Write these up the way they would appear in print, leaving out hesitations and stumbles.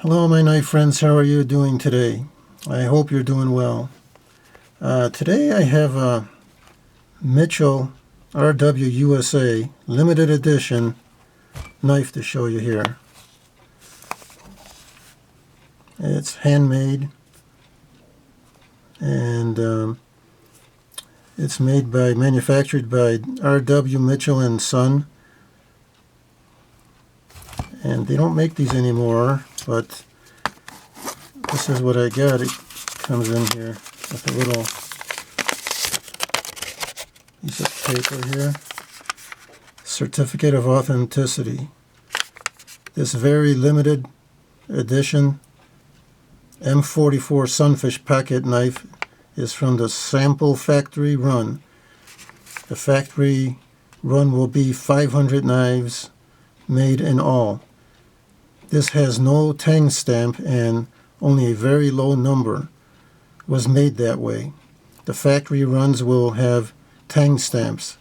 Hello, my knife friends. How are you doing today? I hope you're doing well. Today I have a Mitchell RW USA limited edition knife to show you here. It's handmade, and it's manufactured by RW Mitchell and Son. And they don't make these anymore, but this is what I got. It comes in here with a little piece of paper here. Certificate of authenticity. This very limited edition M44 Sunfish pocket knife is from the sample factory run. The factory run will be 500 knives made in all. This has no tang stamp, and only a very low number was made that way. The factory runs will have tang stamps,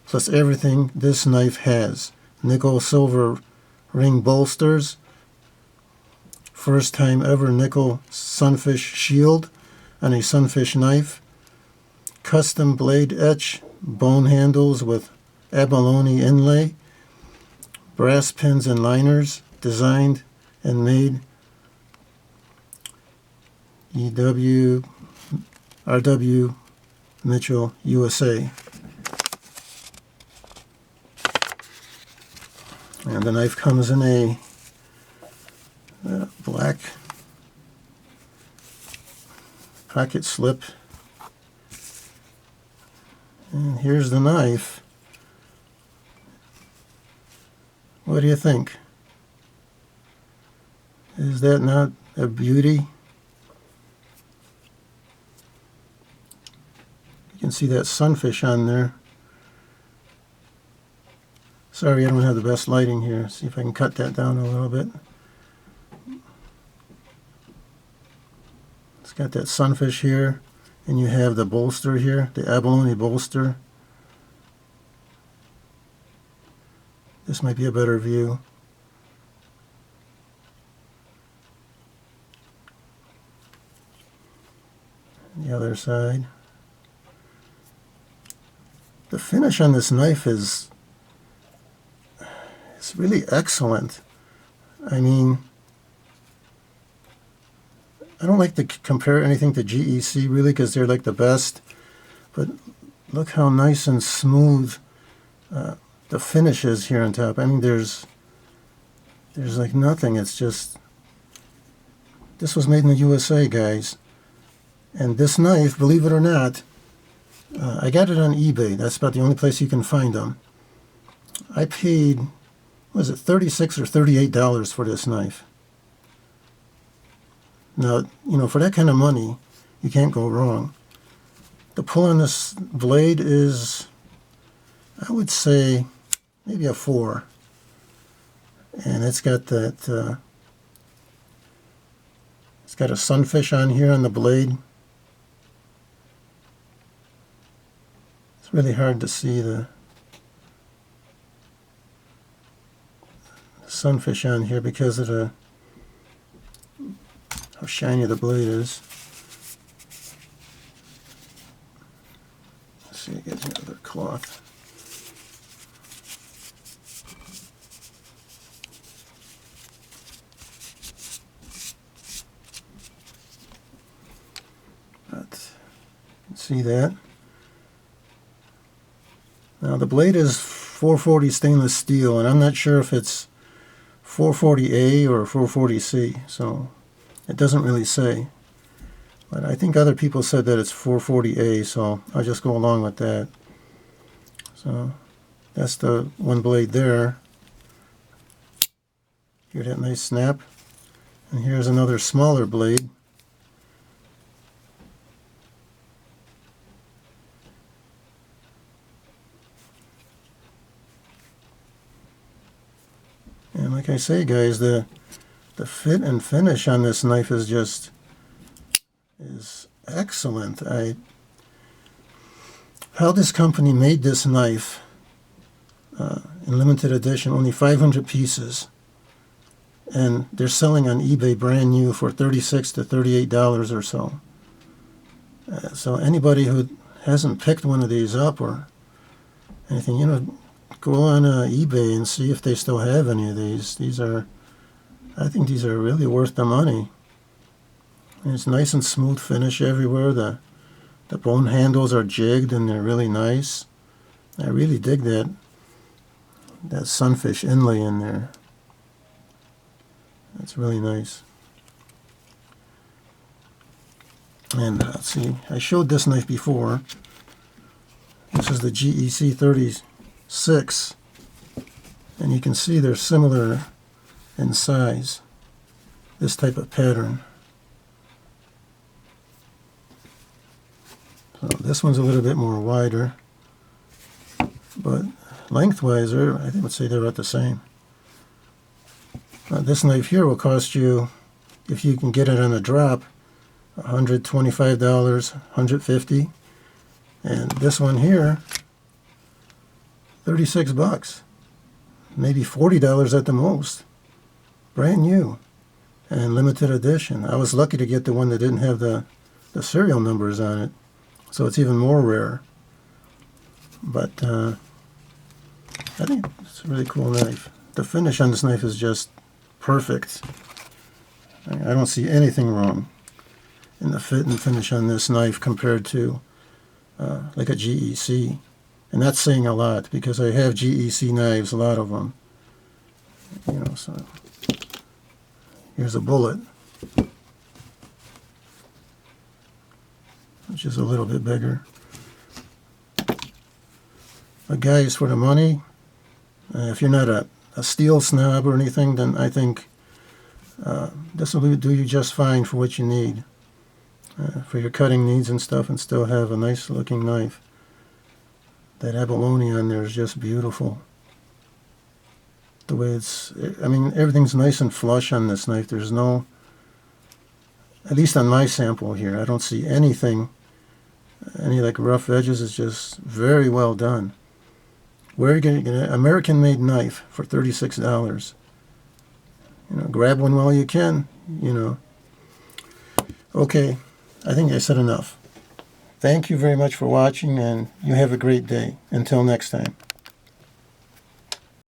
plus everything this knife has. Nickel silver ring bolsters, first time ever nickel sunfish shield on a sunfish knife, custom blade etch bone handles with abalone inlay, brass pins and liners, designed and made RW Mitchell USA. And the knife comes in a black pocket slip. And here's the knife. What do you think? Is that not a beauty? You can see that sunfish on there. Sorry, I don't have the best lighting here. See if I can cut that down a little bit. It's got that sunfish here, and you have the bolster here, the abalone bolster. This might be a better view. The other side. The finish on this knife is really excellent. I mean, I don't like to compare anything to GEC really, because they're like the best, but look how nice and smooth the finish is here on top. I mean, there's like nothing. It's just, this was made in the USA, guys. And this knife, believe it or not, I got it on eBay. That's about the only place you can find them. I paid, what was it, $36 or $38 for this knife. Now, you know, for that kind of money, you can't go wrong. The pull on this blade is, I would say, maybe a 4. And it's got that, it's got a sunfish on here on the blade. It's really hard to see the sunfish on here because of how shiny the blade is. Let's see, it gets another cloth. But you can see that. Now the blade is 440 stainless steel, and I'm not sure if it's 440A or 440C, so it doesn't really say. But I think other people said that it's 440A, so I'll just go along with that. So that's the one blade there. Hear that nice snap? And here's another smaller blade. And like I say, guys, the fit and finish on this knife is excellent. How this company made this knife in limited edition, only 500 pieces, and they're selling on eBay brand new for $36 to $38 or so. So anybody who hasn't picked one of these up or anything, go on eBay and see if they still have any of these. I think these are really worth the money. And it's nice and smooth finish everywhere. The bone handles are jigged and they're really nice. I really dig that sunfish inlay in there. That's really nice. And let's see, I showed this knife before. This is the GEC 36, and you can see they're similar in size, this type of pattern. So this one's a little bit more wider, but lengthwise, I would say they're about the same. This knife here will cost you, if you can get it on a drop, $125, $150, and this one here, $36, maybe $40 at the most. Brand new and limited edition. I was lucky to get the one that didn't have the serial numbers on it, so it's even more rare. But I think it's a really cool knife. The finish on this knife is just perfect. I don't see anything wrong in the fit and finish on this knife compared to like a GEC. And that's saying a lot because I have GEC knives, a lot of them. So here's a bullet, which is a little bit bigger. But guys, for the money, if you're not a steel snob or anything, then I think this will do you just fine for what you need. For your cutting needs and stuff, and still have a nice looking knife. That abalone on there is just beautiful. The way everything's nice and flush on this knife. There's no, at least on my sample here, I don't see anything, any like rough edges. It's just very well done. Where are you going to get an American-made knife for $36? Grab one while you can, Okay. I think I said enough. Thank you very much for watching, and you have a great day. Until next time.